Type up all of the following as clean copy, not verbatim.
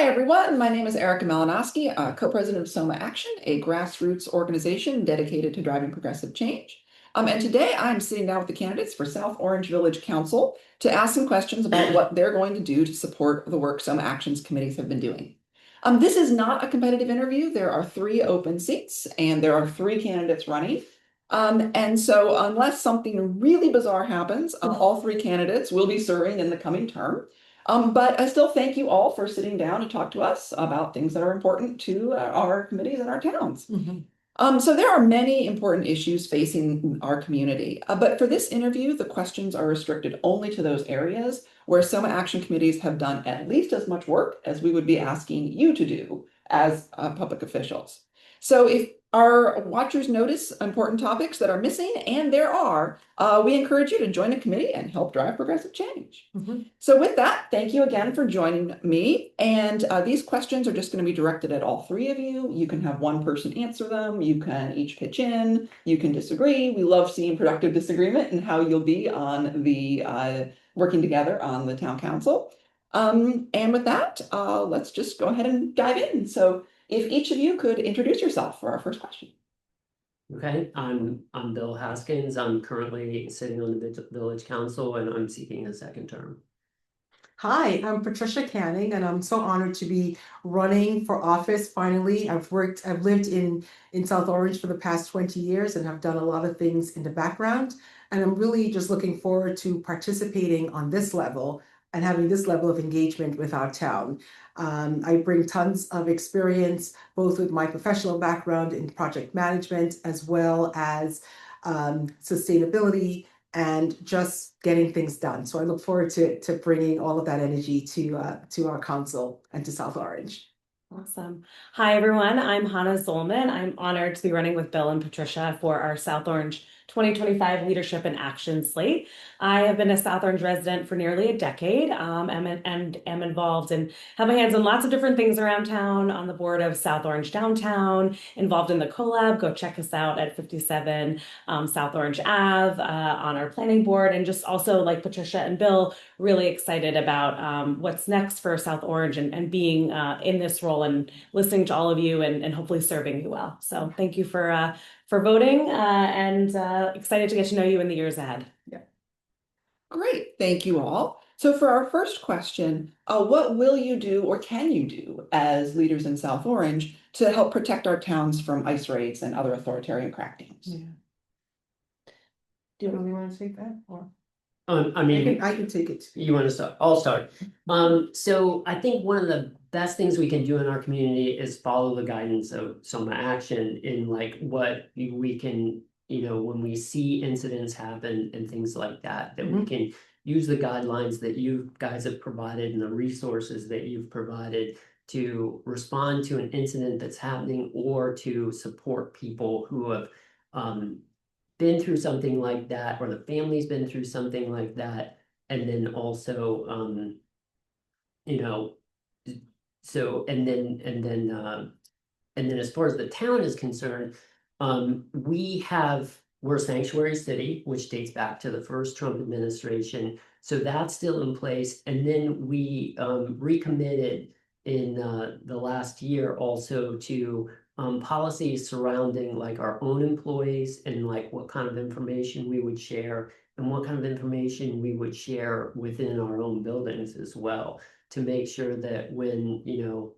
Hi, everyone. My name is Erica Malinowski, co-president of Soma Action, a grassroots organization dedicated to driving progressive change. And today I'm sitting down with the candidates for South Orange Village Council to ask some questions about what they're going to do to support the work Soma Action's committees have been doing. This is not a competitive interview. There are 3 open seats and there are 3 candidates running. And so unless something really bizarre happens, all 3 candidates will be serving in the coming term. But I still thank you all for sitting down to talk to us about things that are important to our committees and our towns. So there are many important issues facing our community, but for this interview, the questions are restricted only to those areas where Soma Action committees have done at least as much work as we would be asking you to do as public officials. So if our watchers notice important topics that are missing, and there are, we encourage you to join a committee and help drive progressive change. So with that, thank you again for joining me. And these questions are just going to be directed at all 3 of you. You can have one person answer them. You can each pitch in. You can disagree. We love seeing productive disagreement and how you'll be on the working together on the town council. And with that, let's just go ahead and dive in. So if each of you could introduce yourself for our first question. Okay, I'm Bill Haskins. I'm currently sitting on the village council and I'm seeking a 2nd term. Hi, I'm Patricia Canning, and I'm so honored to be running for office finally. I've lived in South Orange for the past 20 years and have done a lot of things in the background. And I'm really just looking forward to participating on this level and having this level of engagement with our town. I bring tons of experience, both with my professional background in project management, as well as sustainability and just getting things done. So I look forward to bringing all of that energy to our council and to South Orange. Awesome. Hi, everyone. I'm Hannah Zollman. I'm honored to be running with Bill and Patricia for our South Orange 2025 Leadership and Action Slate. I have been a South Orange resident for nearly a decade and am involved and have my hands on lots of different things around town, on the board of South Orange Downtown, involved in the collab. Go check us out at 57 South Orange Ave on our planning board, and just also, like Patricia and Bill, really excited about what's next for South Orange and being in this role and listening to all of you and hopefully serving you well. So thank you for voting and excited to get to know you in the years ahead. Yeah. Great. Thank you all. So for our first question, what will you do or can you do as leaders in South Orange to help protect our towns from ICE raids and other authoritarian crackdowns? Yeah. Do you really want to take that? Or I mean, I can take it. You want to start? I'll start. So I think one of the best things we can do in our community is follow the guidance of Soma Action in like what we can, when we see incidents happen and things like that, that we can use the guidelines that you guys have provided and the resources that you've provided to respond to an incident that's happening or to support people who have been through something like that, or the family's been through something like that. And then also, so, and then as far as the town is concerned, we're a sanctuary city, which dates back to the first Trump administration. So that's still in place. And then we recommitted in the last year also to policies surrounding like our own employees and like what kind of information we would share and what kind of information we would share within our own buildings as well, to make sure that when,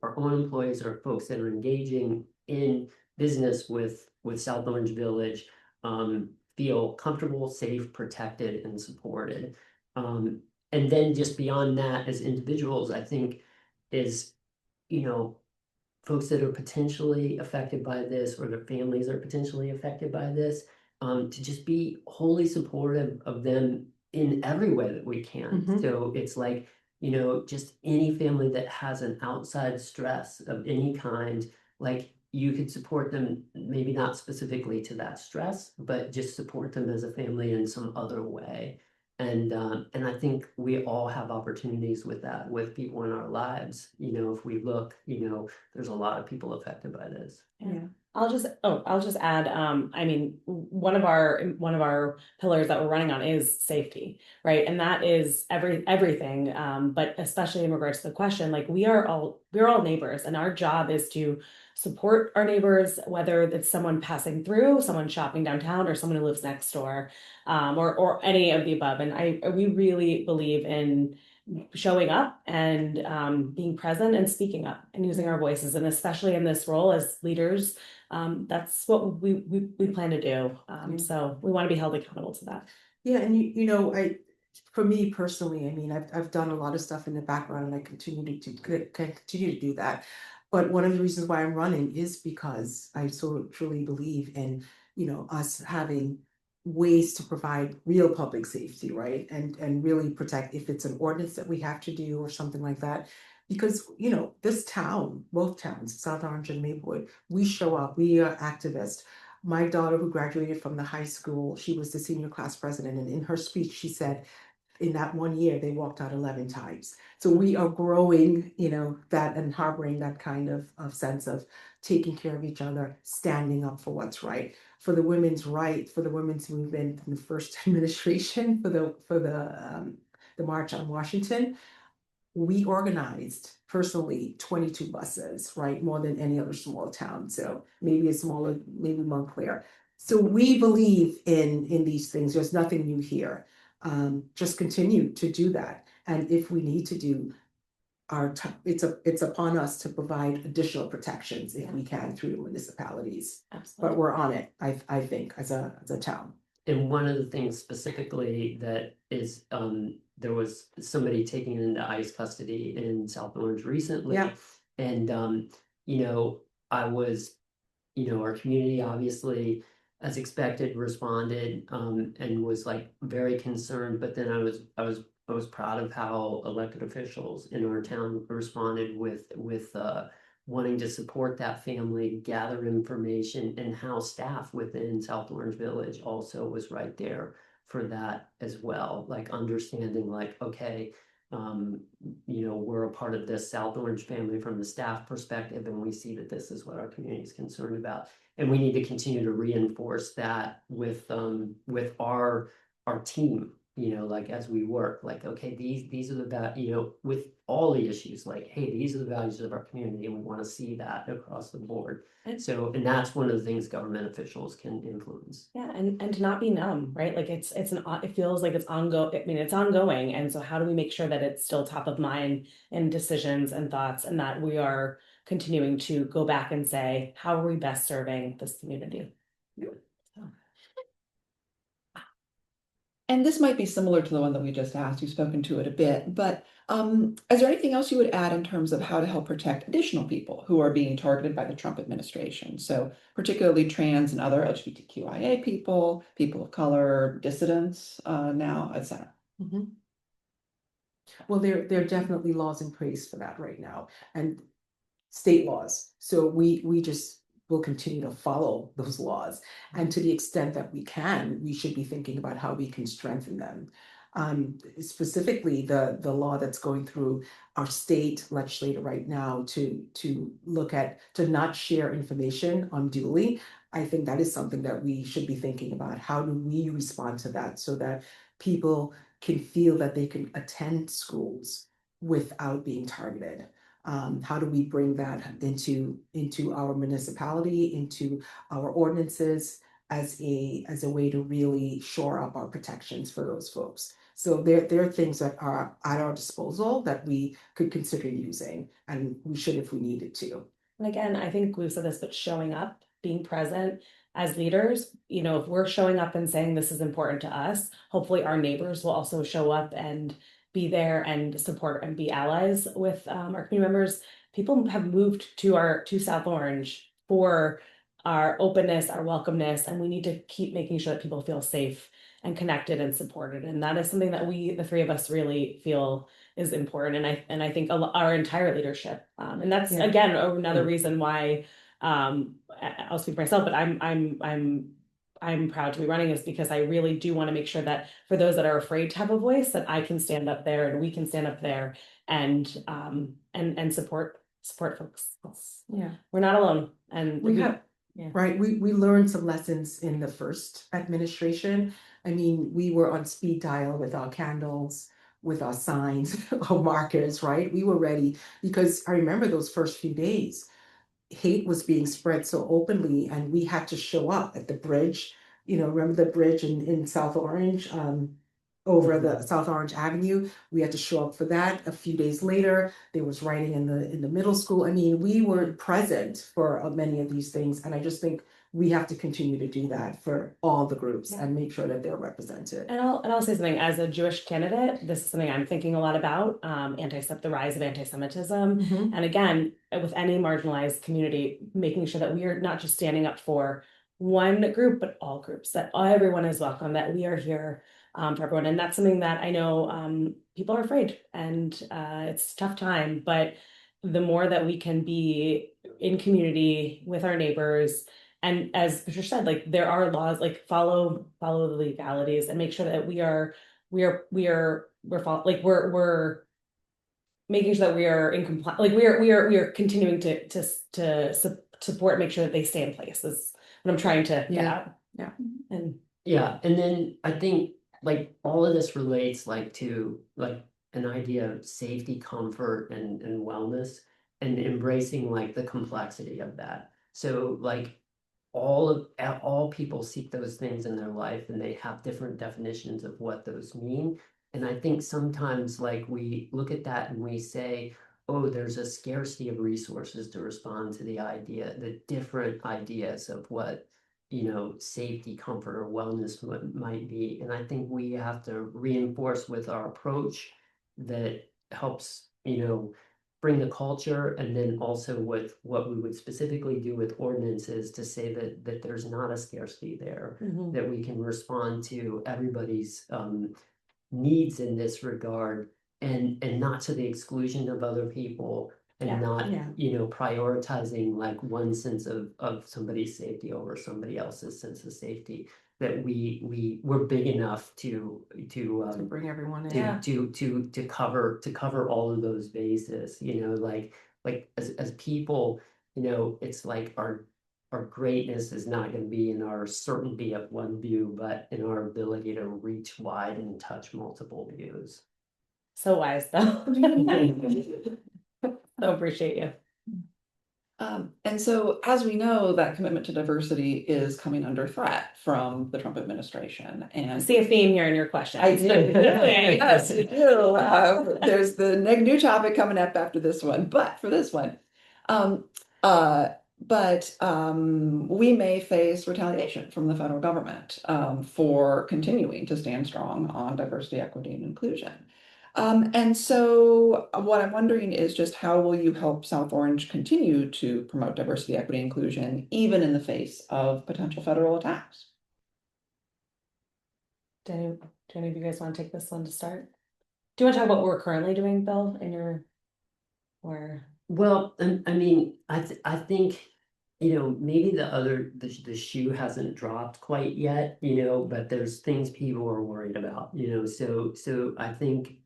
our own employees or folks that are engaging in business with South Orange Village feel comfortable, safe, protected, and supported. And then just beyond that, as individuals, I think is, folks that are potentially affected by this or their families are potentially affected by this, to just be wholly supportive of them in every way that we can. So it's like, just any family that has an outside stress of any kind, like you could support them, maybe not specifically to that stress, but just support them as a family in some other way. And I think we all have opportunities with that, with people in our lives. If we look, there's a lot of people affected by this. Yeah. I'll just add, I mean, one of our pillars that we're running on is safety, right? And that is everything. But especially in regards to the question, like we're all neighbors, and our job is to support our neighbors, whether it's someone passing through, someone shopping downtown, or someone who lives next door, or any of the above. And we really believe in showing up and being present and speaking up and using our voices, and especially in this role as leaders, that's what we plan to do. So we want to be held accountable to that. Yeah, and for me personally, I mean, I've done a lot of stuff in the background, and I continue to do that. But one of the reasons why I'm running is because I so truly believe in, us having ways to provide real public safety, right? And really protect if it's an ordinance that we have to do or something like that. Because, this town, both towns, South Orange and Maplewood, we show up, we are activists. My daughter, who graduated from the high school, she was the senior class president, and in her speech, she said in that 1 year, they walked out 11 times. So we are growing, that and harboring that kind of sense of taking care of each other, standing up for what's right, for the women's right, for the women's movement in the first administration, for the March on Washington. We organized personally 22 buses, right? More than any other small town. So maybe a smaller, maybe Montclair. So we believe in these things. There's nothing new here. Just continue to do that. And if we need to do it's upon us to provide additional protections if we can through the municipalities. Absolutely. But we're on it, I think, as a town. And one of the things specifically that is, there was somebody taken into ICE custody in South Orange recently. Yeah. And, I was, our community obviously, as expected, responded, and was like very concerned. But then I was proud of how elected officials in our town responded with wanting to support that family, gather information, and how staff within South Orange Village also was right there for that as well. Like understanding like, okay, we're a part of this South Orange family from the staff perspective, and we see that this is what our community is concerned about. And we need to continue to reinforce that with our team, like as we work, like, okay, these are the with all the issues, like, hey, these are the values of our community, and we want to see that across the board. And that's one of the things government officials can influence. Yeah, and to not be numb, right? Like it feels like it's ongoing. I mean, it's ongoing. And so how do we make sure that it's still top of mind in decisions and thoughts, and that we are continuing to go back and say, how are we best serving this community? Yeah. And this might be similar to the one that we just asked. You've spoken to it a bit, but is there anything else you would add in terms of how to help protect additional people who are being targeted by the Trump administration? So particularly trans and other LGBTQIA people, people of color, dissidents now, et cetera. Mm-hmm. Well, there are definitely laws in place for that right now, and state laws. So we just will continue to follow those laws. And to the extent that we can, we should be thinking about how we can strengthen them. Specifically, the law that's going through our state legislature right now to look at, to not share information unduly. I think that is something that we should be thinking about. How do we respond to that so that people can feel that they can attend schools without being targeted? How do we bring that into our municipality, into our ordinances as a way to really shore up our protections for those folks? So there are things that are at our disposal that we could consider using, and we should if we needed to. And again, I think we've said this, but showing up, being present as leaders, if we're showing up and saying this is important to us, hopefully our neighbors will also show up and be there and support and be allies with our community members. People have moved to South Orange for our openness, our welcomeness, and we need to keep making sure that people feel safe and connected and supported. And that is something that the three of us really feel is important. And I think our entire leadership, and that's again another reason why I'll speak for myself, but I'm proud to be running, is because I really do want to make sure that for those that are afraid to have a voice, that I can stand up there and we can stand up there and support folks. Yeah, we're not alone, and we have Right, we learned some lessons in the first administration. I mean, we were on speed dial with our candles, with our signs, our markers, right? We were ready because I remember those first few days. Hate was being spread so openly, and we had to show up at the bridge. You know, remember the bridge in South Orange, over the South Orange Avenue? We had to show up for that. A few days later, there was rioting in the middle school. I mean, we were present for many of these things, and I just think we have to continue to do that for all the groups and make sure that they're represented. And I'll say something, as a Jewish candidate, this is something I'm thinking a lot about, the rise of anti-Semitism. Mhm. And again, with any marginalized community, making sure that we are not just standing up for one group, but all groups, that everyone is welcome, that we are here for everyone. And that's something that I know people are afraid, and it's a tough time, but the more that we can be in community with our neighbors, and as Patricia said, like, there are laws, like, follow the legalities and make sure that we're making sure that we are in compliance, like, we are continuing to support, make sure that they stay in place, is what I'm trying to get Yeah. out. Yeah. And Yeah, and then I think like all of this relates like to like an idea of safety, comfort, and wellness, and embracing like the complexity of that. So like all people seek those things in their life, and they have different definitions of what those mean. And I think sometimes like we look at that and we say, oh, there's a scarcity of resources to respond to the different ideas of what, safety, comfort, or wellness might be. And I think we have to reinforce with our approach that helps, bring the culture, and then also with what we would specifically do with ordinances to say that there's not a scarcity there, that we can respond to everybody's needs in this regard, and not to the exclusion of other people, and Yeah, not, yeah. prioritizing like one sense of somebody's safety over somebody else's sense of safety. That we're big enough to To bring everyone in. Yeah. to cover all of those bases, like as people, it's like our greatness is not going to be in our certainty of one view, but in our ability to reach wide and touch multiple views. so wise, though. So appreciate you. And so, as we know, that commitment to diversity is coming under threat from the Trump administration. I And see a theme here in your question. I do, yes, you do. There's the new topic coming up after this one, but for this one, we may face retaliation from the federal government for continuing to stand strong on diversity, equity, and inclusion. And so what I'm wondering is just how will you help South Orange continue to promote diversity, equity, and inclusion, even in the face of potential federal attacks? Do any of you guys want to take this one to start? Do you want to talk about what we're currently doing, Bill, or? Well, I mean, I think, maybe the shoe hasn't dropped quite yet, but there's things people are worried about, so I think,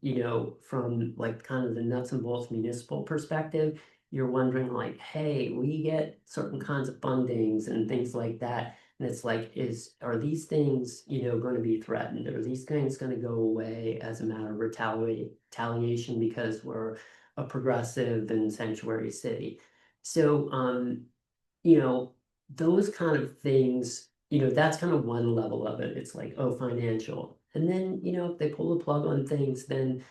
from like kind of the nuts and bolts municipal perspective, you're wondering like, hey, we get certain kinds of fundings and things like that. And it's like, are these things, going to be threatened? Are these things going to go away as a matter of retaliation because we're a progressive and sanctuary city? So, those kind of things, that's kind of one level of it. It's like, oh, financial. And then, if they pull the plug on things, then,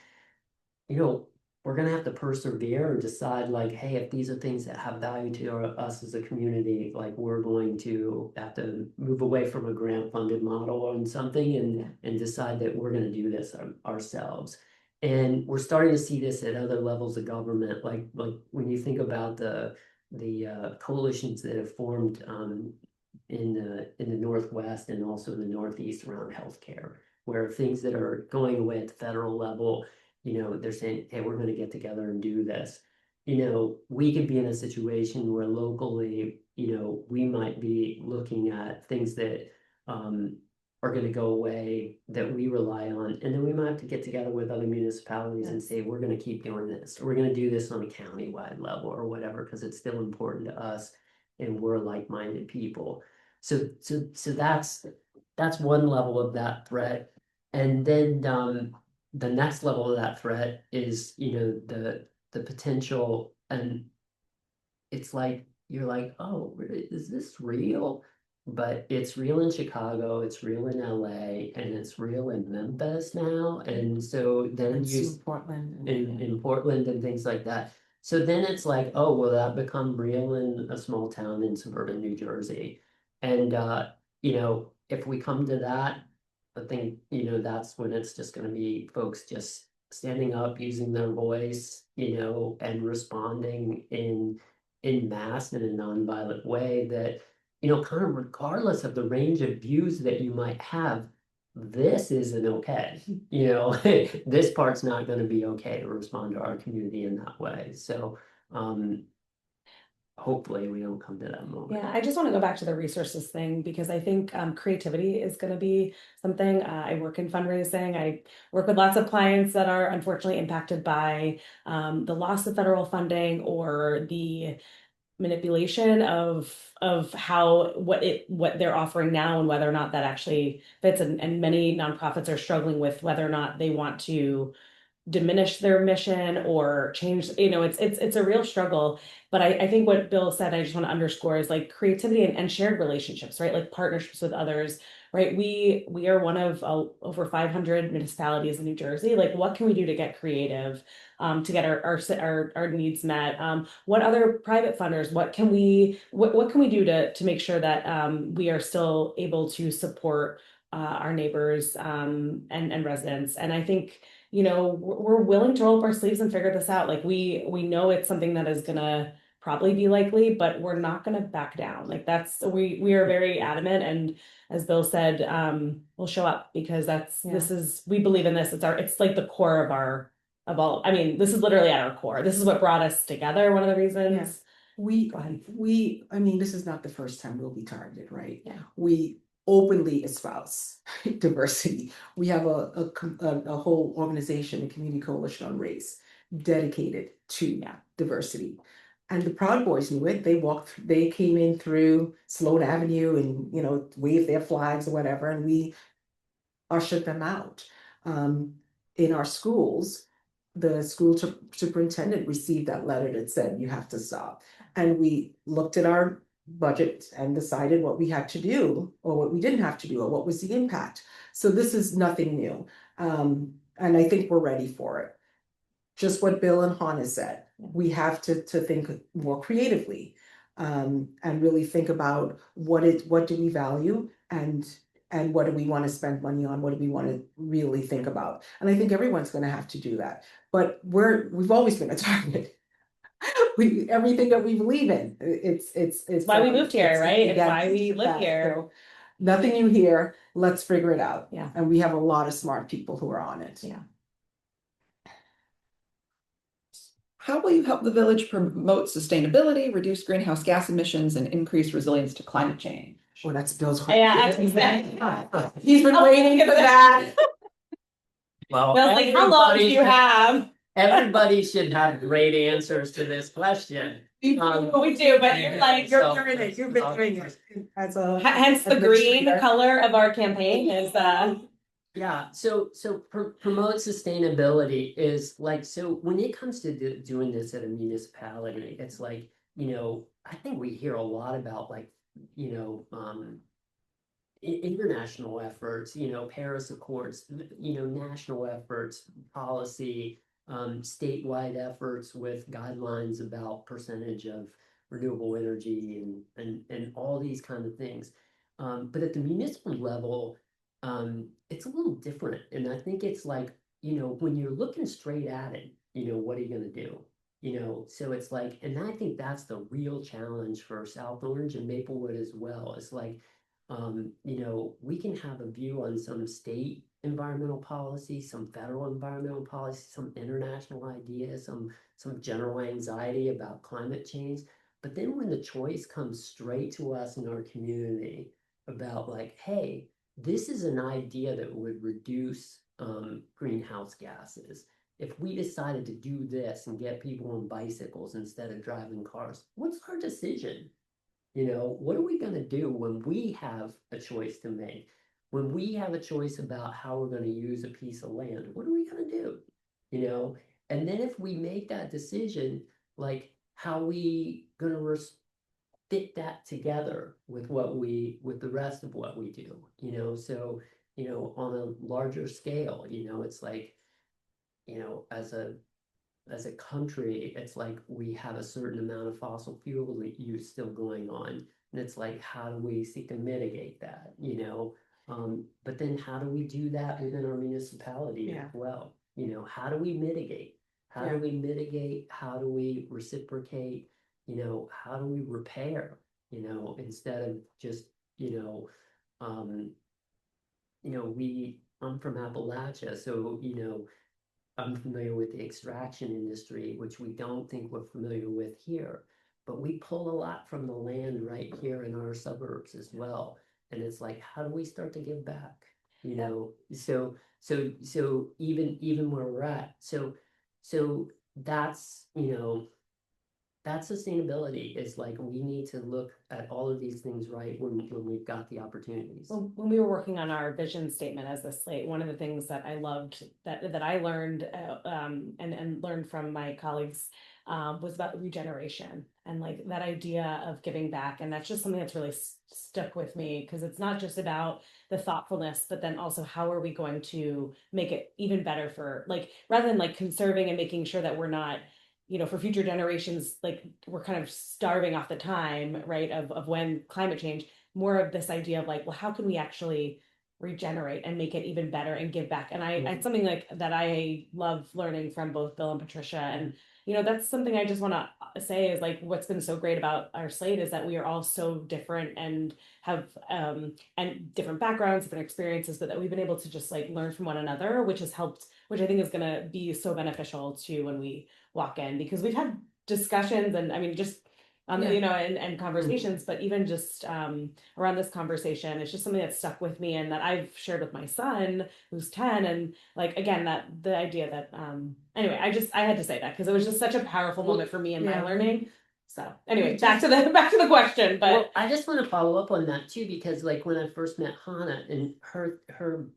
we're going to have to persevere and decide like, hey, if these are things that have value to us as a community, like we're going to have to move away from a grant funded model on something and decide that we're going to do this ourselves. And we're starting to see this at other levels of government, like when you think about the coalitions that have formed in the Northwest and also in the Northeast around healthcare, where things that are going away at the federal level, they're saying, hey, we're going to get together and do this. We could be in a situation where locally, we might be looking at things that are going to go away that we rely on. And then we might have to get together with other municipalities and say, we're going to keep doing this, or we're going to do this on a county-wide level or whatever, because it's still important to us. and we're like-minded people. So that's one level of that threat. And then the next level of that threat is, the potential, and it's like you're like, oh, is this real? But it's real in Chicago, it's real in LA, and it's real in Memphis now. And so then And you soon Portland. in Portland and things like that. So then it's like, oh, will that become real in a small town in suburban New Jersey? And if we come to that, I think, that's when it's just gonna be folks just standing up, using their voice, and responding in mass in a nonviolent way that, kind of regardless of the range of views that you might have, this isn't okay. This part's not going to be okay to respond to our community in that way. So hopefully we don't come to that moment. Yeah, I just want to go back to the resources thing because I think creativity is going to be something. I work in fundraising. I work with lots of clients that are unfortunately impacted by the loss of federal funding or the manipulation of how what they're offering now and whether or not that actually fits. And many nonprofits are struggling with whether or not they want to diminish their mission or change, it's a real struggle. But I think what Bill said, I just want to underscore, is like creativity and shared relationships, right? Like partnerships with others, right? We are one of over 500 municipalities in New Jersey. Like, what can we do to get creative, to get our needs met? What other private funders, what can we do to make sure that we are still able to support our neighbors and residents? And I think, we're willing to roll up our sleeves and figure this out. Like we know it's something that is gonna probably be likely, but we're not gonna back down. Like we are very adamant, and as Bill said, we'll show up because we believe in this. It's like the core of all. I mean, this is literally at our core. This is what brought us together. One of the reasons. I mean, this is not the first time we'll be targeted, right? Yeah. We openly espouse diversity. We have a whole organization, a community coalition on race, dedicated to diversity. And the Proud Boys knew it. They came in through Sloan Avenue and, waved their flags or whatever, and we ushered them out. In our schools, the school superintendent received that letter that said, you have to stop. And we looked at our budget and decided what we had to do or what we didn't have to do or what was the impact. So this is nothing new. And I think we're ready for it. Just what Bill and Hannah said, we have to think more creatively, and really think about what do we value and what do we want to spend money on? What do we want to really think about? And I think everyone's going to have to do that. But we've always been a target. Everything that we believe in, it's why we moved here, right? It's yeah, why we live here. So, nothing new here. Let's figure it out. Yeah. And we have a lot of smart people who are on it. Yeah. How will you help the village promote sustainability, reduce greenhouse gas emissions, and increase resilience to climate change? Well, that's Bill's question. Yeah, exactly. He's been waiting for that. Well, Like, how long do you have? Everybody should have great answers to this question. We do, but you're like, You've been doing it as a. hence the green color of our campaign is Yeah, so promote sustainability is like, so when it comes to doing this at a municipality, it's like, I think we hear a lot about like, international efforts, Paris Accords, national efforts, policy, statewide efforts with guidelines about percentage of renewable energy and all these kind of things. But at the municipal level, it's a little different. And I think it's like, when you're looking straight at it, what are you going to do? So it's like, and I think that's the real challenge for South Orange and Maplewood as well. It's like, we can have a view on some state environmental policy, some federal environmental policy, some international ideas, some general anxiety about climate change. But then when the choice comes straight to us in our community about like, hey, this is an idea that would reduce greenhouse gases. If we decided to do this and get people on bicycles instead of driving cars, what's our decision? What are we gonna do when we have a choice to make? When we have a choice about how we're gonna use a piece of land, what are we gonna do? And then if we make that decision, like, how we gonna fit that together with with the rest of what we do, so, on a larger scale, it's like, as a country, it's like we have a certain amount of fossil fuel use still going on. And it's like, how do we seek to mitigate that, But then how do we do that within our municipality as well? How do we mitigate? How do we mitigate? How do we reciprocate? How do we repair? Instead of just, I'm from Appalachia, so, I'm familiar with the extraction industry, which we don't think we're familiar with here. But we pull a lot from the land right here in our suburbs as well. And it's like, how do we start to give back? So even where we're at. So that's, that's sustainability. It's like we need to look at all of these things right when we've got the opportunities. Well, when we were working on our vision statement as the slate, one of the things that I loved that I learned and learned from my colleagues was about regeneration and like that idea of giving back. And that's just something that's really stuck with me because it's not just about the thoughtfulness, but then also how are we going to make it even better for like rather than like conserving and making sure that we're not for future generations, like we're kind of starving off the time, right, of when climate change, more of this idea of like, well, how can we actually regenerate and make it even better and give back? And it's something like that I love learning from both Bill and Patricia. And, that's something I just want to say is like, what's been so great about our slate is that we are all so different and have, and different backgrounds, different experiences, but that we've been able to just like learn from one another, which has helped, which I think is going to be so beneficial to when we walk in because we've had discussions and I mean just and conversations, but even just around this conversation, it's just something that stuck with me and that I've shared with my son who's 10 and like again that the idea that anyway I had to say that because it was just such a powerful moment for me in my learning. So anyway, back to the question. But well, I just want to follow up on that too, because like when I first met Hannah and her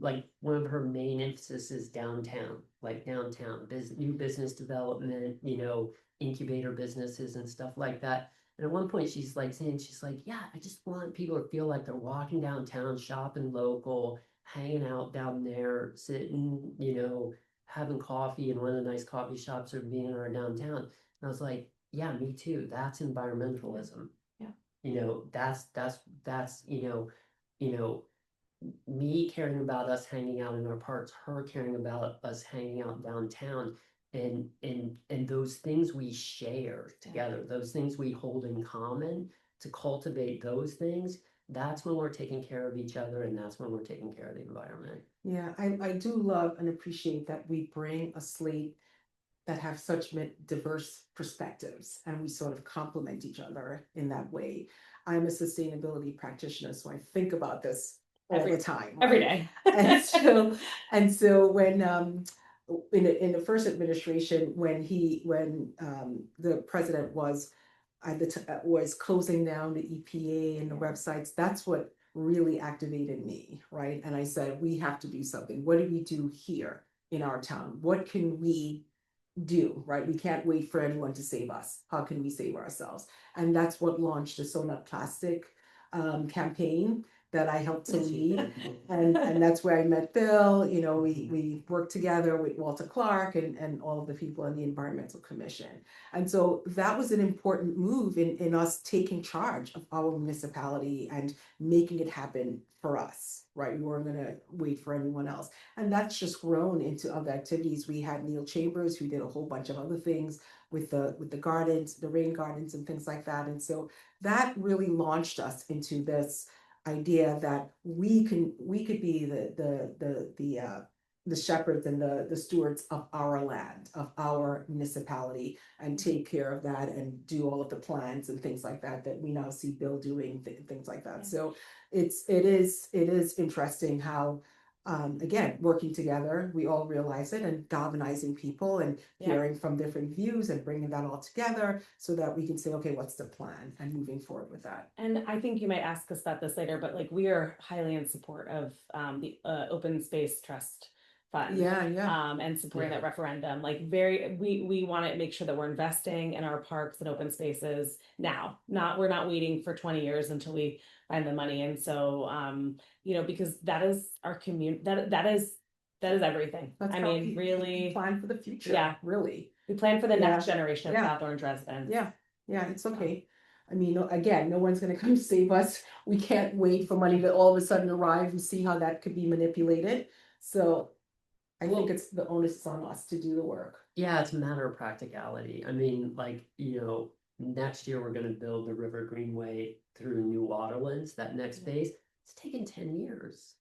like one of her main emphasis is downtown, new business development, incubator businesses and stuff like that. And at one point she's like, yeah, I just want people to feel like they're walking downtown, shopping local, hanging out down there, sitting, having coffee in one of the nice coffee shops or being in our downtown. And I was like, yeah, me too. That's environmentalism. That's me caring about us hanging out in our parks, her caring about us hanging out downtown, and those things we share together, those things we hold in common, to cultivate those things. That's when we're taking care of each other, and that's when we're taking care of the environment. Yeah, I do love and appreciate that we bring a slate that have such diverse perspectives and we sort of complement each other in that way. I'm a sustainability practitioner, so I think about this all the time. Every day. and so when in the first administration, when the president was was closing down the EPA and the websites, that's what really activated me, right? And I said, we have to do something. What do we do here in our town? What can we do, right? We can't wait for anyone to save us. How can we save ourselves? And that's what launched the So Not Plastic campaign that I helped to lead. And that's where I met Bill. We worked together with Walter Clark and all of the people in the Environmental Commission. And so that was an important move in us taking charge of our municipality and making it happen for us, right? We weren't gonna wait for anyone else. And that's just grown into other activities. We had Neil Chambers, who did a whole bunch of other things with the gardens, the rain gardens and things like that. And so that really launched us into this idea that we could be the shepherds and the stewards of our land, of our municipality, and take care of that and do all of the plans and things like that that we now see Bill doing, things like that. So it is interesting how again, working together, we all realize it, and galvanizing people and hearing from different views and bringing that all together so that we can say, okay, what's the plan, and moving forward with that. And I think you might ask us about this later, but like we are highly in support of the Open Space Trust Fund. And supporting that referendum. Like we want to make sure that we're investing in our parks and open spaces now. We're not waiting for 20 years until we find the money. And so because that is our community, that is everything. That's I how mean, we really plan for the future. Yeah. Really. We plan for the next generation of South Orange residents. Yeah, it's okay. I mean, again, no one's going to come save us. We can't wait for money to all of a sudden arrive and see how that could be manipulated. So I think it's the onus is on us to do the work. Yeah, it's a matter of practicality. I mean, like, next year we're going to build the River Greenway through New Waterlands, that next phase. It's taken 10 years,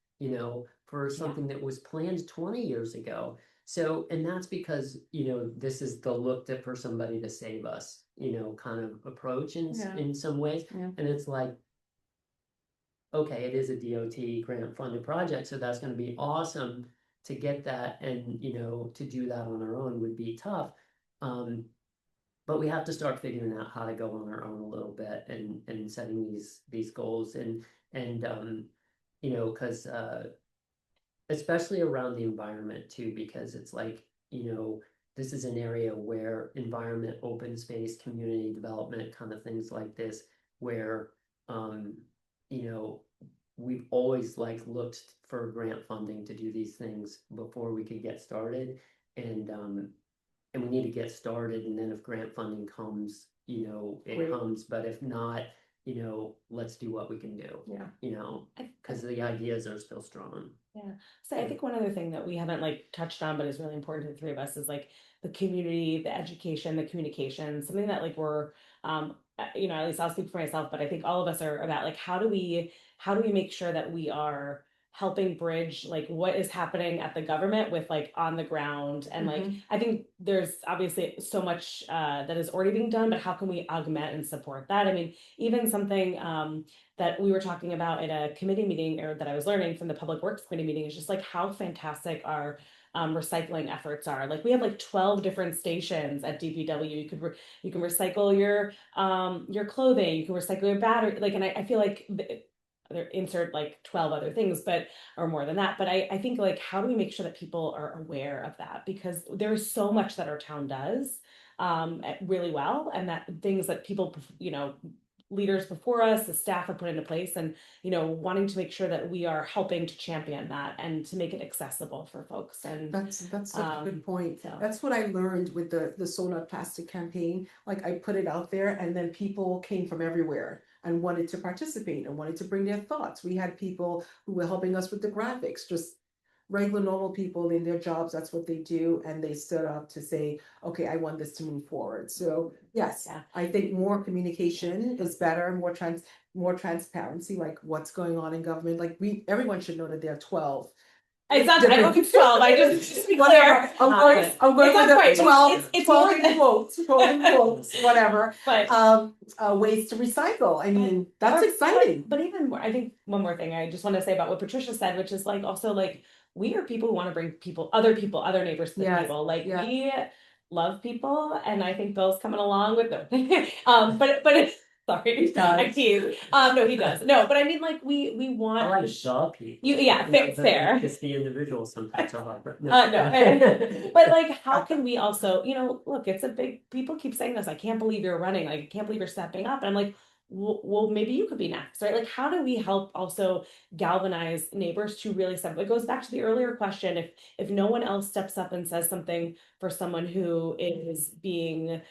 for something that was planned 20 years ago. So, and that's because, this is the look for somebody to save us, kind of approach in some ways. And it's like, okay, it is a DOT grant funded project, so that's going to be awesome to get that, and to do that on our own would be tough. But we have to start figuring out how to go on our own a little bit and setting these goals and because especially around the environment too, because it's like, this is an area where environment, open space, community development, kind of things like this, where we've always looked for grant funding to do these things before we could get started, and we need to get started, and then if grant funding comes, it comes, but if not, let's do what we can do. Because the ideas are still strong. So I think one other thing that we haven't touched on, but is really important to the three of us, is the community, the education, the communication, something that we're at least I'll speak for myself, but I think all of us are about how do we make sure that we are helping bridge what is happening at the government with on the ground, and I think there's obviously so much that is already being done, but how can we augment and support that? I mean, even something that we were talking about in a committee meeting, or that I was learning from the Public Works Committee meeting, is just how fantastic our recycling efforts are. We have 12 different stations at DPW. You can recycle your clothing, you can recycle your battery, and I feel they insert 12 other things, or more than that. But I think how do we make sure that people are aware of that? Because there's so much that our town does really well, and that things that people, leaders before us, the staff have put into place, and wanting to make sure that we are helping to champion that and to make it accessible for folks. And that's such a good point. So. That's what I learned with the So Not Plastic campaign. I put it out there, and then people came from everywhere and wanted to participate and wanted to bring their thoughts. We had people who were helping us with the graphics, just regular normal people in their jobs. That's what they do, and they stood up to say, okay, I want this to move forward. So yes, I think more communication is better, more transparency, what's going on in government. Everyone should know that there are 12. It's not, I don't think it's 12. I just be clear. I'm going with 12. It's 12 in quotes, 12 in quotes, whatever. But ways to recycle. I mean, that's exciting. But even more, I think one more thing I just want to say about what Patricia said, which is also we are people who want to bring other neighbors to the table. We love people, and I think Bill's coming along with them. But it's sorry, I tease. No, he does. No, but I mean, we want. I the people. Fair. Because the individual sometimes are hard. No. But how can we also, look, it's a big. People keep saying this. I can't believe you're running. I can't believe you're stepping up. And I'm well, maybe you could be next, right? How do we help also galvanize neighbors to really step up? It goes back to the earlier question. If no one else steps up and says something for someone who is being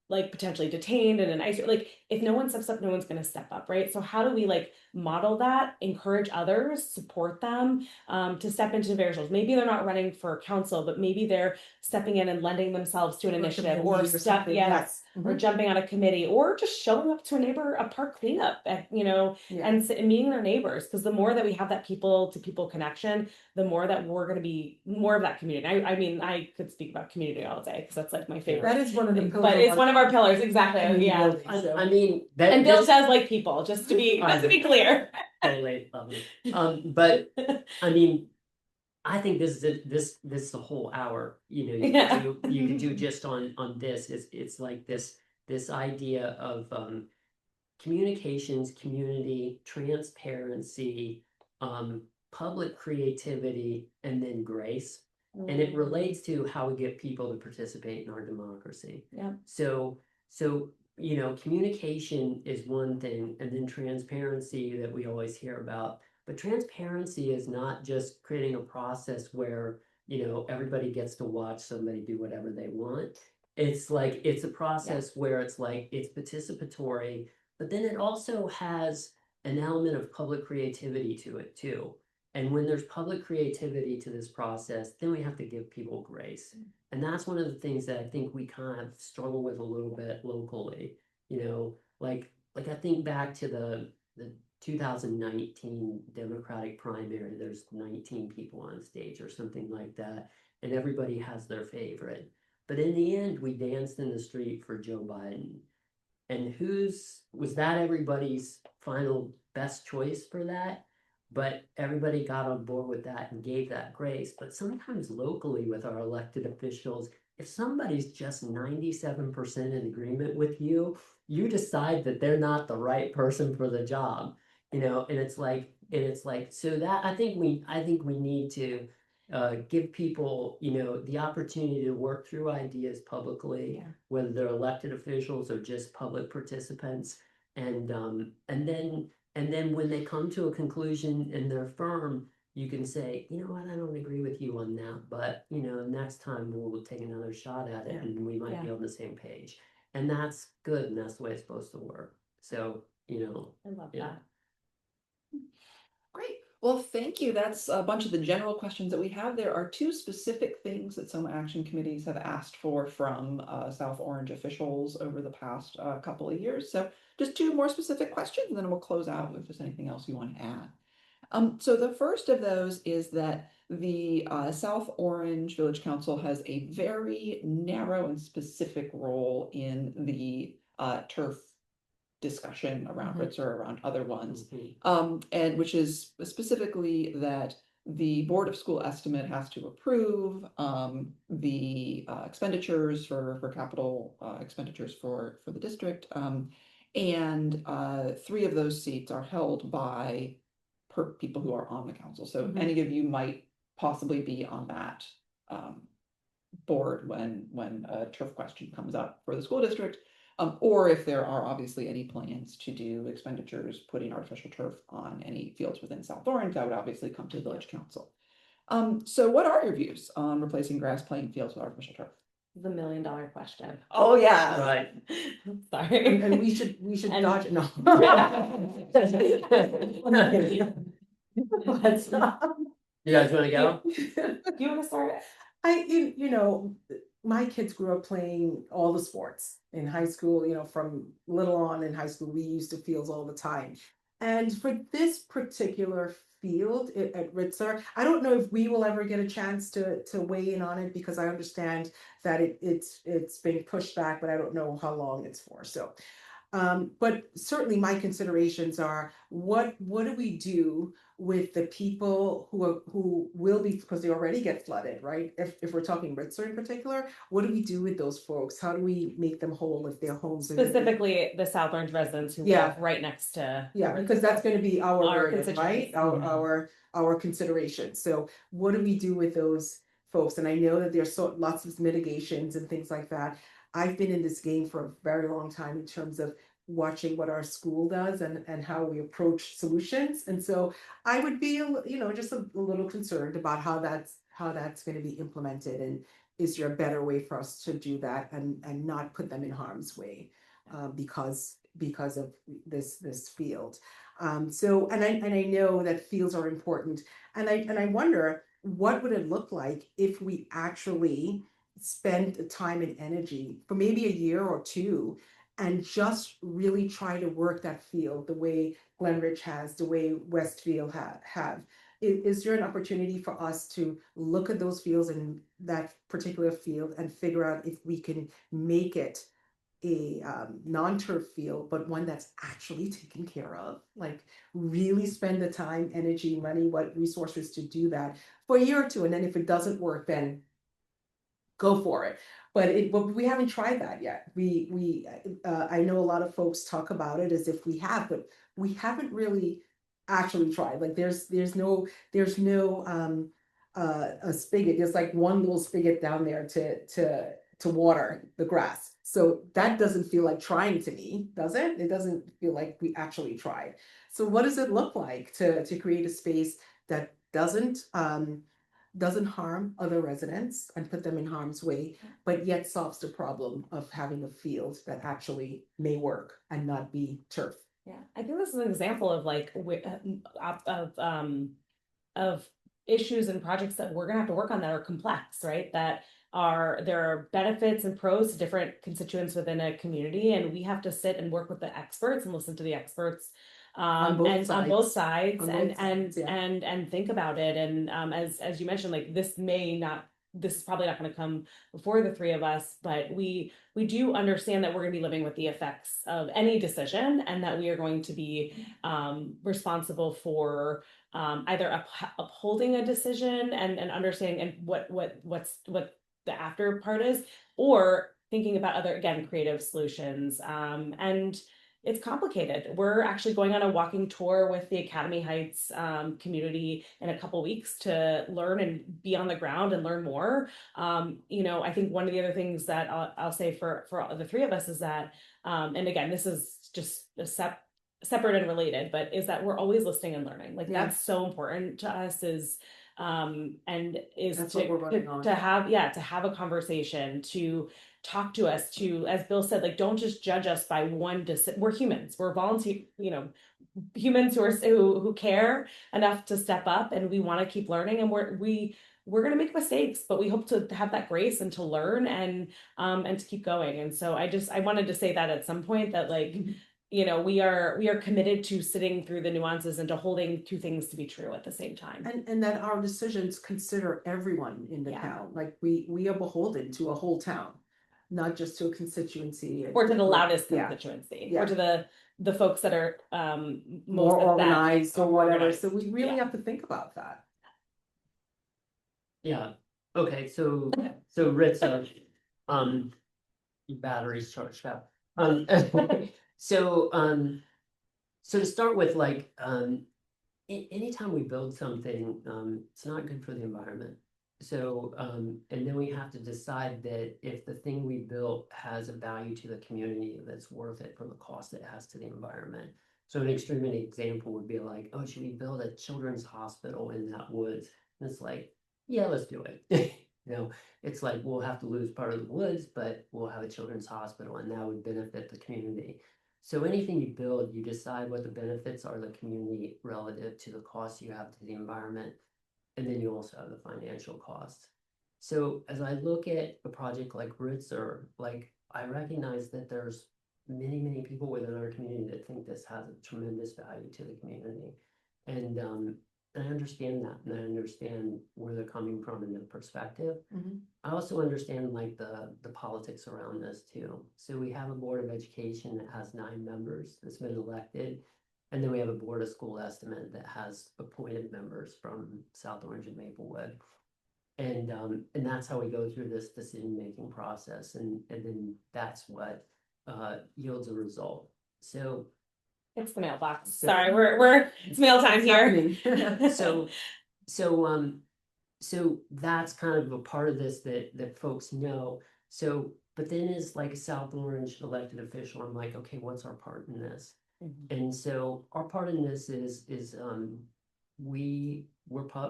potentially detained in an ICE, if no one steps up, no one's going to step up, right? So how do we model that, encourage others, support them to step into various roles? Maybe they're not running for council, but maybe they're stepping in and lending themselves to an initiative, or or jumping on a committee, or just showing up to a park cleanup, and meeting their neighbors. Because the more that we have that people to people connection, the more that we're going to be more of that community. I mean, I could speak about community all day because that's like my favorite. That is one of the thing, pillars. but it's one of our pillars, exactly. community Yeah. building, so. I mean, that And Bill this- does like people, just to be clear. totally lovely. But I mean, I think this is a whole hour. You know, you could do just on this. It's like this idea of communications, community, transparency, public creativity, and then grace. And it relates to how we get people to participate in our democracy. Yeah. So you know, communication is one thing, and then transparency that we always hear about. But transparency is not just creating a process where, you know, everybody gets to watch somebody do whatever they want. It's like, it's a process where it's like, it's participatory, but then it also has an element of public creativity to it too. And when there's public creativity to this process, then we have to give people grace. And that's one of the things that I think we kind of struggle with a little bit locally. You know, like I think back to the 2019 Democratic primary, there's 19 people on stage or something like that, and everybody has their favorite. But in the end, we danced in the street for Joe Biden. And was that everybody's final best choice for that? But everybody got on board with that and gave that grace. But sometimes locally with our elected officials, if somebody's just 97% in agreement with you, you decide that they're not the right person for the job, you know, and it's like, so that I think we need to give people, you know, the opportunity to work through ideas publicly, whether they're elected officials or just public participants. And then when they come to a conclusion in their firm, you can say, you know what, I don't agree with you on that, but you know, next time we'll take another shot at it and we might be on the same page. And that's good, and that's the way it's supposed to work. So, you know. I love that. Great. Well, thank you. That's a bunch of the general questions that we have. There are two specific things that SOMA action committees have asked for from South Orange officials over the past couple of years. So just two more specific questions, and then we'll close out if there's anything else you want to add. So the first of those is that the South Orange Village Council has a very narrow and specific role in the turf discussion around Ritzer or around other ones, and which is specifically that the Board of School Estimate has to approve the expenditures for capital expenditures for the district, and 3 of those seats are held by people who are on the council. So any of you might possibly be on that board when a turf question comes up for the school district. Or if there are obviously any plans to do expenditures, putting artificial turf on any fields within South Orange, that would obviously come to the village council. So what are your views on replacing grass playing fields with artificial turf? The $1 million question. Oh yeah. Right. Sorry. And we should dodge it. No. But, You guys want to go? Do you want to start? you know, my kids grew up playing all the sports in high school, you know, from little on in high school, we used to fields all the time. And for this particular field at Ritzer, I don't know if we will ever get a chance to weigh in on it, because I understand that it's been pushed back, but I don't know how long it's for. So, but certainly my considerations are what do we do with the people who will be, because they already get flooded, right? If we're talking Ritzer in particular, what do we do with those folks? How do we make them whole if their homes are Specifically the South Orange residents who live right next to. because that's going to be our burden, right? constituents. Our consideration. So what do we do with those folks? And I know that there's lots of mitigations and things like that. I've been in this game for a very long time in terms of watching what our school does and how we approach solutions. And so I would be, you know, just a little concerned about how that's going to be implemented, and is there a better way for us to do that and not put them in harm's way because of this field. So and I know that fields are important, and I wonder what would it look like if we actually spend the time and energy for maybe a year or two and just really try to work that field the way Glenridge has, the way Westfield have. is there an opportunity for us to look at those fields in that particular field and figure out if we can make it a non-turf field, but one that's actually taken care of? Like, really spend the time, energy, money, what resources to do that for a year or two, and then if it doesn't work, then go for it. But we haven't tried that yet. I know a lot of folks talk about it as if we have, but we haven't really actually tried. Like, there's no a spigot. There's like one little spigot down there to water the grass. So that doesn't feel like trying to me, does it? It doesn't feel like we actually tried. So what does it look like to create a space that doesn't harm other residents and put them in harm's way, but yet solves the problem of having a field that actually may work and not be turf? Yeah, I think this is an example of like of issues and projects that we're gonna have to work on that are complex, right? That there are benefits and pros to different constituents within a community, and we have to sit and work with the experts and listen to the experts On both and on both sides On both sides, yeah. and think about it. And as you mentioned, like this is probably not going to come before the three of us, but we do understand that we're going to be living with the effects of any decision, and that we are going to be responsible for either upholding a decision and understanding and what the after part is, or thinking about other, again, creative solutions. And it's complicated. We're actually going on a walking tour with the Academy Heights community in a couple weeks to learn and be on the ground and learn more. I think one of the other things that I'll say for the three of us is that, and again, this is just a separate and related, but is that we're always listening and learning. Like, that's so important to us, That's what we're running on. to have a conversation, to talk to us, to, as Bill said, like, don't just judge us by one we're humans, we're volunteer, humans who care enough to step up, and we want to keep learning, and we're going to make mistakes, but we hope to have that grace and to learn and to keep going. And so I wanted to say that at some point, that like, we are committed to sitting through the nuances and to holding two things to be true at the same time. And that our decisions consider everyone in the town. Like, we are beholden to a whole town, not just to a constituency. Or to the loudest Yeah. constituency, Yeah. or to the folks that are More organized or whatever. organized. So we really Yeah. have to think about that. Yeah, okay, so Ritza, your battery's charged up. So to start with, like, anytime we build something, it's not good for the environment. So, and then we have to decide that if the thing we built has a value to the community, that's worth it for the cost it has to the environment. So an extreme example would be like, oh, should we build a children's hospital in that woods? And it's like, yeah, let's do it. It's like, we'll have to lose part of the woods, but we'll have a children's hospital, and that would benefit the community. So anything you build, you decide what the benefits are to the community relative to the costs you have to the environment. And then you also have the financial costs. So as I look at a project like Ritzer, like, I recognize that there's many, many people within our community that think this has a tremendous value to the community. And I understand that, and I understand where they're coming from in their perspective. Mhm. I also understand like the politics around this too. So we have a board of education that has 9 members that's been elected. And then we have a board of school estimate that has appointed members from South Orange and Maplewood. And that's how we go through this decision-making process. And then that's what yields a result. So It's the mailbox. Sorry, it's mail time here. So that's kind of a part of this that folks know. So, but then as like a South Orange elected official, I'm like, okay, what's our part in this? And so our part in this is we're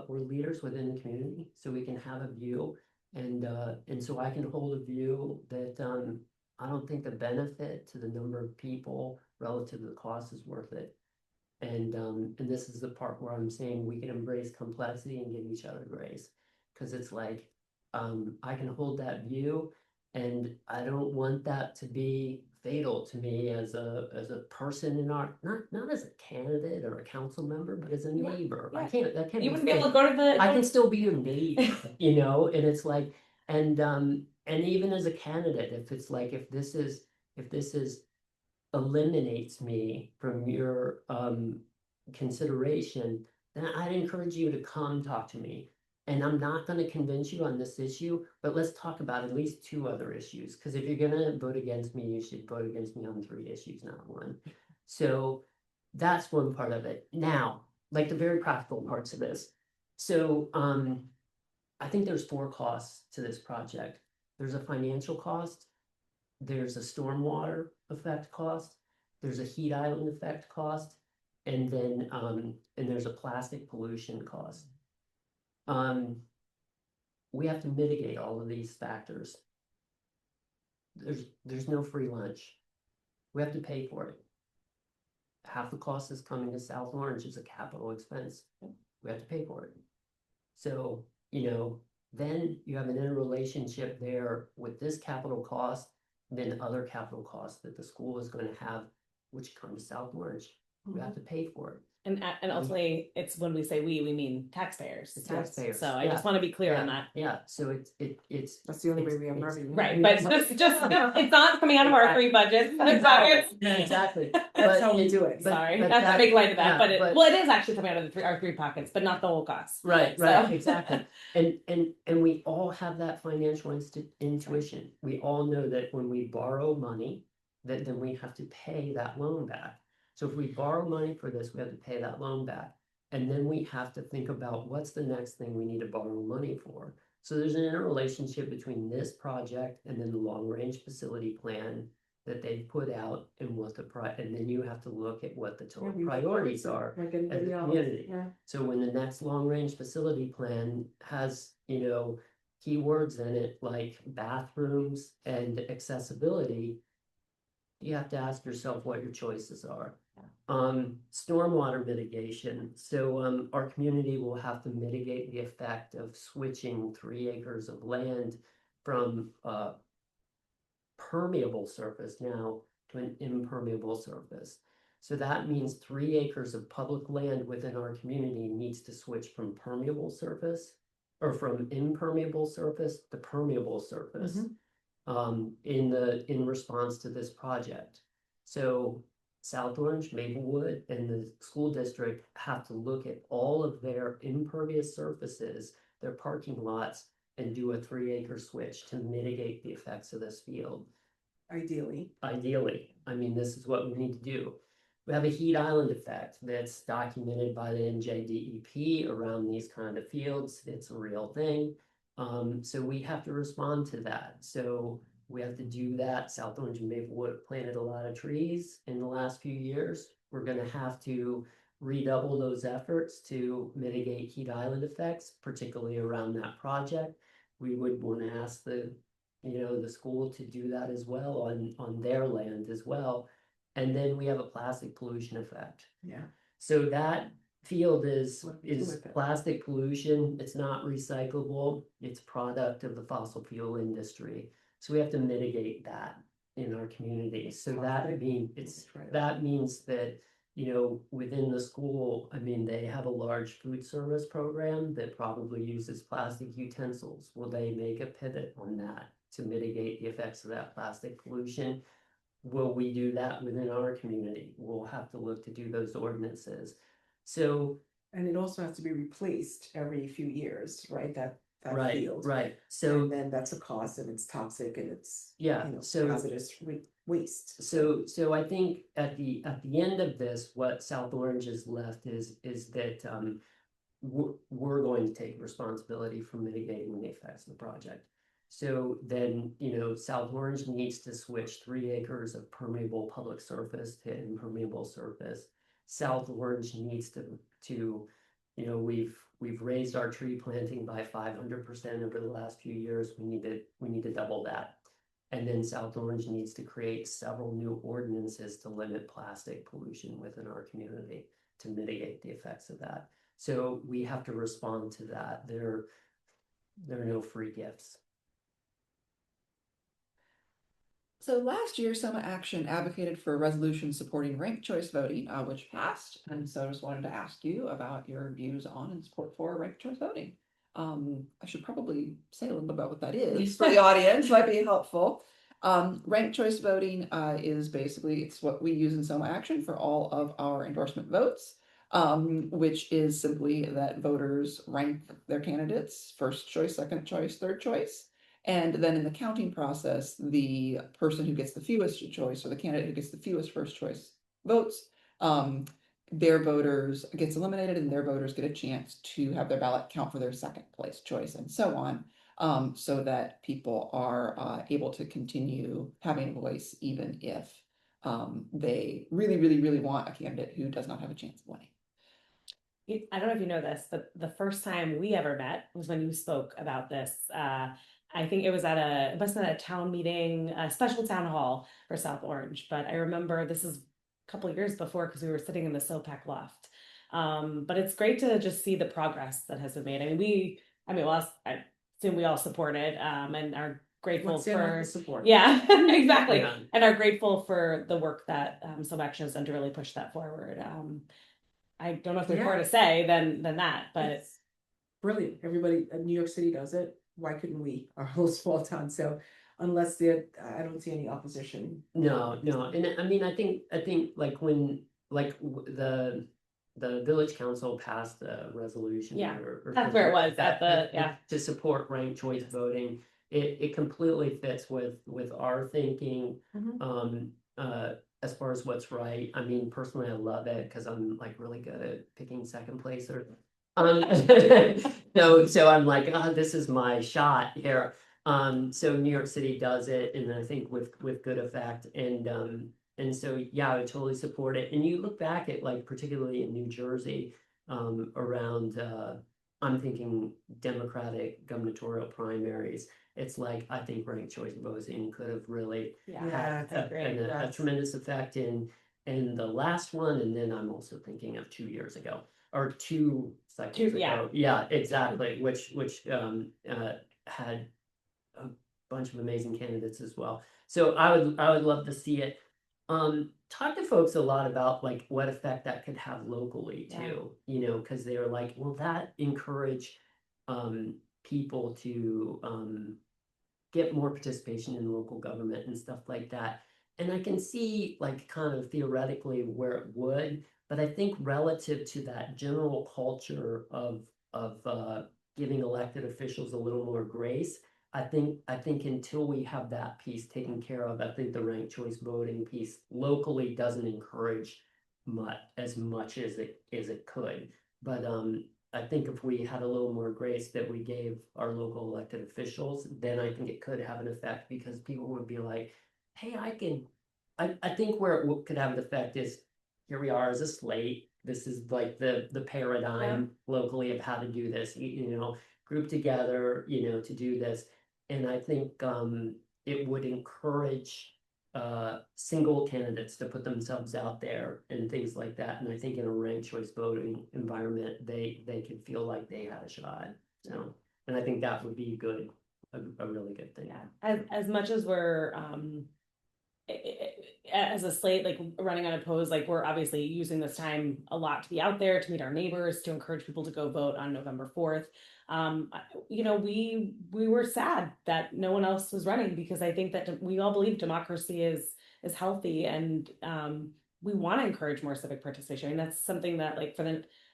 leaders within the community, so we can have a view, and so I can hold a view that I don't think the benefit to the number of people relative to the cost is worth it. And this is the part where I'm saying we can embrace complexity and give each other grace, because it's like I can hold that view, And I don't want that to be fatal to me as a person in our, not as a candidate or a council member, but as a Yeah, neighbor. yeah. That can't You be wouldn't be able to fatal. go to the. I can still be your neighbor, you know, and it's like, and even as a candidate, if it's like, if this is eliminates me from your consideration, then I'd encourage you to come talk to me. And I'm not gonna convince you on this issue, but let's talk about at least 2 other issues, because if you're gonna vote against me, you should vote against me on 3 issues, not 1. So that's one part of it. Now, like the very practical parts of this. So I think there's 4 costs to this project. There's a financial cost, there's a stormwater effect cost, there's a heat island effect cost, and then and there's a plastic pollution cost. We have to mitigate all of these factors. There's no free lunch. We have to pay for it. Half the cost is coming to South Orange as a capital expense. We have to pay for it. So, you know, then you have an interrelationship there with this capital cost, then other capital costs that the school is going to have, which come to South Orange. We have to pay for it. And ultimately, it's when we say we mean taxpayers. The taxpayers. So I yeah, just want to be clear yeah, on that. Yeah, so it's That's the only way it's- we have it's- revenue. Right, but just it's not coming out of our 3 budgets. Exactly. That's But how we do it. Sorry, but that's that- a big light of that, yeah, but but- well, it is actually coming out of our 3 pockets, but not the whole cost. Right, So- exactly. And we all have that financial intuition. We all know that when we borrow money, that then we have to pay that loan back. So if we borrow money for this, we have to pay that loan back. And then we have to think about what's the next thing we need to borrow money for. So there's an interrelationship between this project and then the long-range facility plan that they've put out and what and then you have to look at what the total priorities are Like as anybody a else. community. Yeah. So when the next long-range facility plan has, you know, keywords in it like bathrooms and accessibility, you have to ask yourself what your choices are. Stormwater mitigation. So our community will have to mitigate the effect of switching 3 acres of land from permeable surface now to an impermeable surface. So that means 3 acres of public land within our community needs to switch from permeable surface or from impermeable surface to permeable surface in response to this project. So South Orange, Maplewood, and the school district have to look at all of their impervious surfaces, their parking lots, and do a 3-acre switch to mitigate the effects of this field. Ideally. Ideally, I mean, this is what we need to do. We have a heat island effect that's documented by the NJDEP around these kind of fields. It's a real thing. So we have to respond to that. So we have to do that. South Orange and Maplewood planted a lot of trees in the last few years. We're going to have to redouble those efforts to mitigate heat island effects, particularly around that project. We would want to ask the school to do that as well on their land as well. And then we have a plastic pollution effect. Yeah. So that field is What do we do with it? plastic pollution. It's not recyclable. It's product of the fossil fuel industry. So we have to mitigate that in our community. So Plastic? that means that, you know, within the school, I mean, they have a large food service program that probably uses plastic utensils. Will they make a pivot on that to mitigate the effects of that plastic pollution? Will we do that within our community? We'll have to look to do those ordinances. So And it also has to be replaced every few years, right? That right, field. right. So And then that's a cost and it's toxic and it's, yeah, so hazardous waste. So I think at the end of this, what South Orange is left is that we're going to take responsibility for mitigating the effects of the project. So then, you know, South Orange needs to switch 3 acres of permeable public surface to impermeable surface. South Orange needs to you know, we've raised our tree planting by 500% over the last few years. We need to double that. And then South Orange needs to create several new ordinances to limit plastic pollution within our community to mitigate the effects of that. So we have to respond to that. There are no free gifts. So last year, Soma Action advocated for a resolution supporting ranked choice voting, which passed. And so I just wanted to ask you about your views on and support for ranked choice voting. I should probably say a little bit about what that is for the audience, might be helpful. Ranked choice voting is basically, it's what we use in Soma Action for all of our endorsement votes, which is simply that voters rank their candidates, first choice, second choice, third choice. And then in the counting process, the person who gets the fewest choice, or the candidate who gets the fewest first choice votes, their voters gets eliminated and their voters get a chance to have their ballot count for their second place choice and so on, so that people are able to continue having a voice even if they really, really, really want a candidate who does not have a chance of winning. I don't know if you know this, but the first time we ever met was when you spoke about this. I think it was it must have been at a town meeting, a special town hall for South Orange. But I remember this is a couple of years before because we were sitting in the SOPAC loft. But it's great to just see the progress that has been made. Well, I assume we all support it and are grateful Let's stand up for and support. Yeah, exactly. Yeah. And are grateful for the work that Some Action has done to really push that forward. I don't know if there's more to say than that, but It's brilliant. Everybody in New York City does it. Why couldn't we? Our whole small town. So unless I don't see any opposition. No, and I mean, I think like when the village council passed a resolution. Yeah, or that's where it was, that- at the- to support ranked choice voting. It completely fits with our thinking. Mhm. As far as what's right. I mean, personally, I love it because I'm like really good at picking second place or so I'm like, this is my shot here. So New York City does it, and I think with good effect, and so yeah, I would totally support it. And you look back at like particularly in New Jersey, around I'm thinking Democratic gubernatorial primaries. It's like I think ranked choice voting could have really Yeah, had a tremendous effect in the last one, and then I'm also thinking of 2 years ago or 2 cycles ago. Yeah, exactly. Which had a bunch of amazing candidates as well. So I would love to see it. Talk to folks a lot about like what effect that could have locally too. You know, because they're like, will that encourage people to get more participation in local government and stuff like that. And I can see like kind of theoretically where it would, but I think relative to that general culture of giving elected officials a little more grace, I think until we have that piece taken care of, I think the ranked choice voting piece locally doesn't encourage as much as it could. But I think if we had a little more grace that we gave our local elected officials, then I think it could have an effect because people would be like, hey, I think where it could have an effect is here we are as a slate. This is like the paradigm locally of how to do this, group together, to do this. And I think it would encourage single candidates to put themselves out there and things like that. And I think in a ranked choice voting environment, they could feel like they had a shot. So, and I think that would be a really good thing. Yeah, as much as we're as a slate, like running unopposed, like we're obviously using this time a lot to be out there, to meet our neighbors, to encourage people to go vote on November 4th. We were sad that no one else was running because I think that we all believe democracy is healthy, and we want to encourage more civic participation. I mean, that's something that like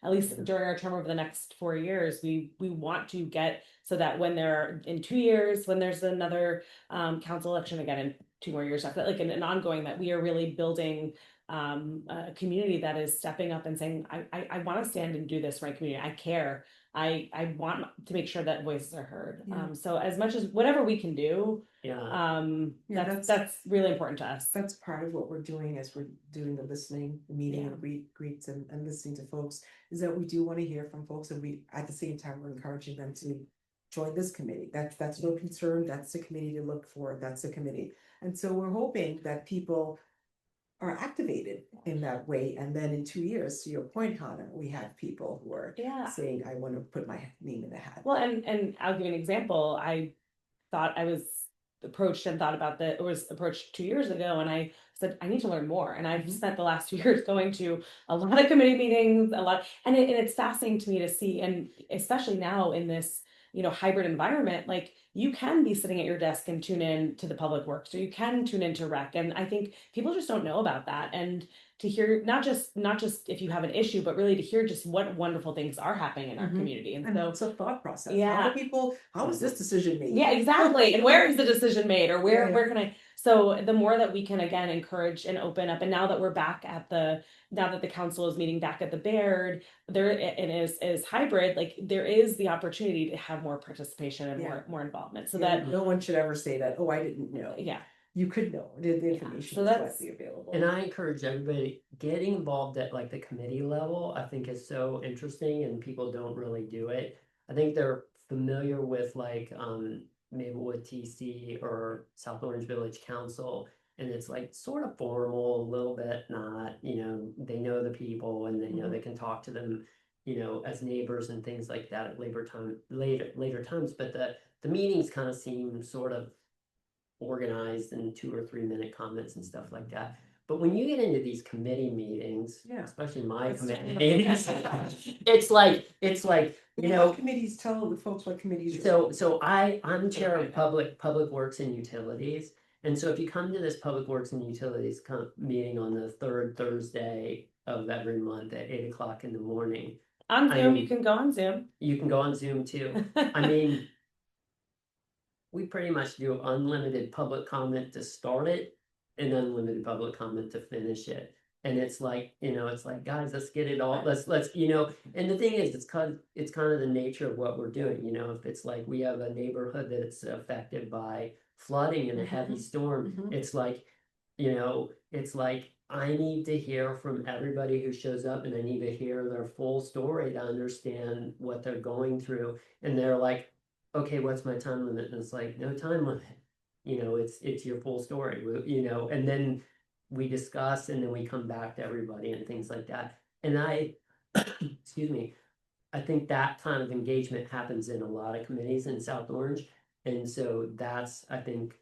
at least during our term over the next 4 years, we want to get so that when in 2 years, when there's another council election again in 2 more years after that, like an ongoing, that we are really building a community that is stepping up and saying, I want to stand and do this for my community. I care. I want to make sure that voices are heard. So as much as whatever we can do, that's really important to us. That's part of what we're doing as we're doing the listening, the meeting and greets and listening to folks, is that we do want to hear from folks, and we at the same time we're encouraging them to join this committee. That's no concern. That's the committee to look for. That's the committee. And so we're hoping that people are activated in that way. And then in 2 years, to your point, Hannah, we have people who are saying, I want to put my name in the hat. Well, and I'll give you an example. I thought I was approached and thought about that, was approached 2 years ago, and I said, I need to learn more. And I've Mhm. spent the last 2 years going to a lot of committee meetings, and it's fascinating to me to see, and especially now in this, hybrid environment, like you can be sitting at your desk and tune in to the public works, or you can tune into rec. And I think people just don't know about that. And to hear not just if you have an issue, but really to hear just what wonderful things are happening in our Mhm. community. And And so it's a thought process. Yeah. How is this decision made? yeah, exactly. And where is the decision made, or where Yeah. where can I? So the more that we can again encourage and open up, and now that we're back at now that the council is meeting back at the Baird, there it is hybrid. Like there is the opportunity to have more participation and Yeah. more involvement. So Yeah, that no one should ever say that, oh, I didn't know. yeah, You could know, the information so is that's- widely available. And I encourage everybody, getting involved at like the committee level, I think is so interesting and people don't really do it. I think they're familiar with like Maplewood TC or South Orange Village Council. And it's like sort of formal, a little bit not, they know the people and they know they can talk to them, as neighbors and things like that at later times. But the meetings kind of seem sort of organized in 2 or 3 minute comments and stuff like that. But when you get into these committee meetings, Yeah. especially my Let's talk committee about meetings, that. it's like, Committees, tell the folks what committees you're. so I'm chair of public works and utilities. And so if you come to this public works and utilities meeting on the third Thursday of every month at 8 o'clock in the morning, on I Zoom, mean- you can go on Zoom. you can go on Zoom too. I mean, we pretty much do unlimited public comment to start it and unlimited public comment to finish it. And it's like, guys, let's get it all, let's, and the thing is, it's kind of the nature of what we're doing, if it's like we have a neighborhood that's affected by flooding and a heavy storm, Mhm. it's like, I need to hear from everybody who shows up and I need to hear their full story to understand what they're going through. And they're like, okay, what's my time limit? And it's like, no time limit. It's your full story, and then we discuss and then we come back to everybody and things like that. And excuse me, I think that kind of engagement happens in a lot of committees in South Orange. And so that's, I think,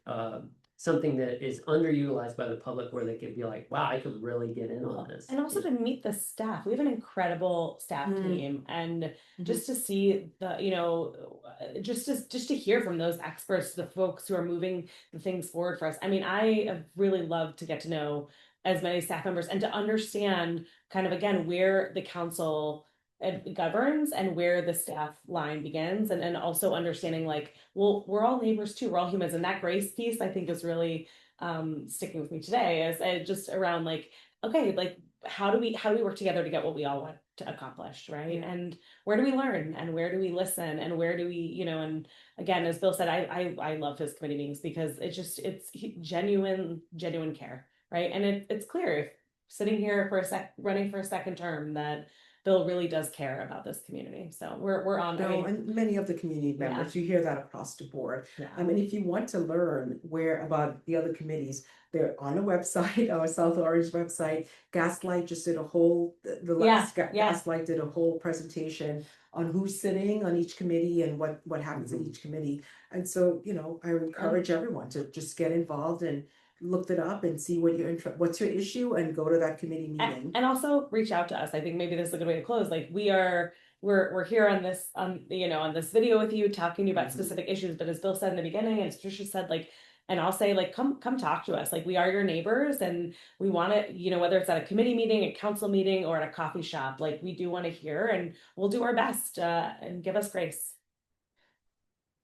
something that is underutilized by the public where they could be like, wow, I could really get in on this. And also to meet the staff. We have an incredible staff team, and just to see just to hear from those experts, the folks who are moving the things forward for us. I mean, I have really loved to get to know as many staff members and to understand kind of again where the council governs and where the staff line begins, and also understanding like, well, we're all neighbors too, we're all humans, and that grace piece I think is really sticking with me today as just around like, okay, like how do we work together to get what we all want to accomplish, right? Yeah. And where do we learn, and where do we listen, and where do we, and again, as Bill said, I love his committee meetings because it's genuine care, right? And it's clear if sitting here running for a second term that Bill really does care about this community. So we're on. No, and many of the community members, you hear that across the board. And if you want to learn about the other committees, they're on the website, our South Orange website. Gaslight just did the last Gaslight did a whole presentation on who's sitting on each committee and what happens in each committee. And so, I would encourage everyone to just get involved and look it up and see what's your issue and go to that committee meeting. And also reach out to us. I think maybe this is a good way to close. Like we're here on this on this video with you, talking to you about specific issues. But as Bill said in the beginning, and as Patricia said, like, and I'll say, like, come talk to us. Like, we are your neighbors, and we want to, whether it's at a committee meeting, a council meeting, or at a coffee shop, like, we do want to hear, and we'll do our best, and give us grace.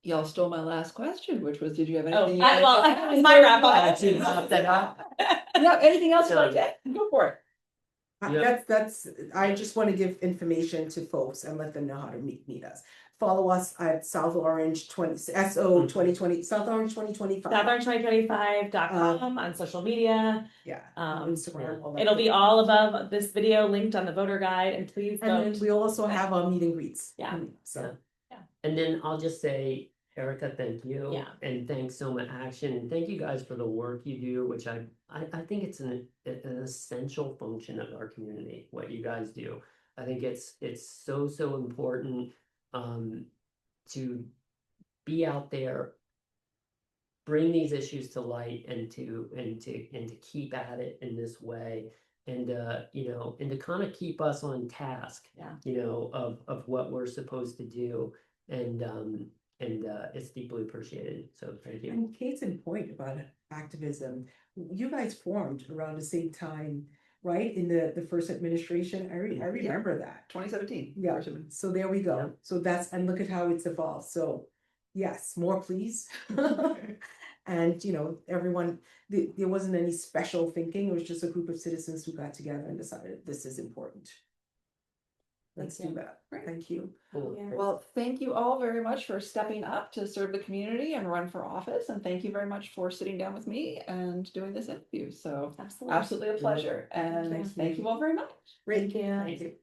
Y'all stole my last question, which was, did you have Oh, anything? that was my wrap up. Yeah, anything else you'd like to add? Go for it. That's I just want to give information to folks and let them know how to meet us. Follow us at South Orange 2020 South Orange 2025. SouthOrange2025.com on social media. Yeah. Instagram. all that It'll be good all above this video linked on the voter guide, and please And vote. then we also have our meet and greets. Yeah. So And then I'll just say, Erica, thank you. Yeah. And thanks Soma Action. And thank you guys for the work you do, which I think it's an essential function of our community, what you guys do. I think it's so important to be out there bring these issues to light and to keep at it in this way. And you know, and to kind of keep us on task, Yeah. you know, of what we're supposed to do. And it's deeply appreciated. So thank you. And case in point about activism, you guys formed around the same time, right? In the first administration. I remember that. 2017. Yeah, First one. so there we go. Yeah. So that's, and look at how it's evolved. So yes, more please. And you know, everyone, there wasn't any special thinking. It was just a group of citizens who got together and decided this is important. Let's Thank do you. that. Great. Thank you. Cool. Yeah. Well, thank you all very much for stepping up to serve the community and run for office. And thank you very much for sitting down with me and doing this interview. So Absolutely. absolutely a pleasure. And you. thank you all very much. Great. Thank you. Thank you.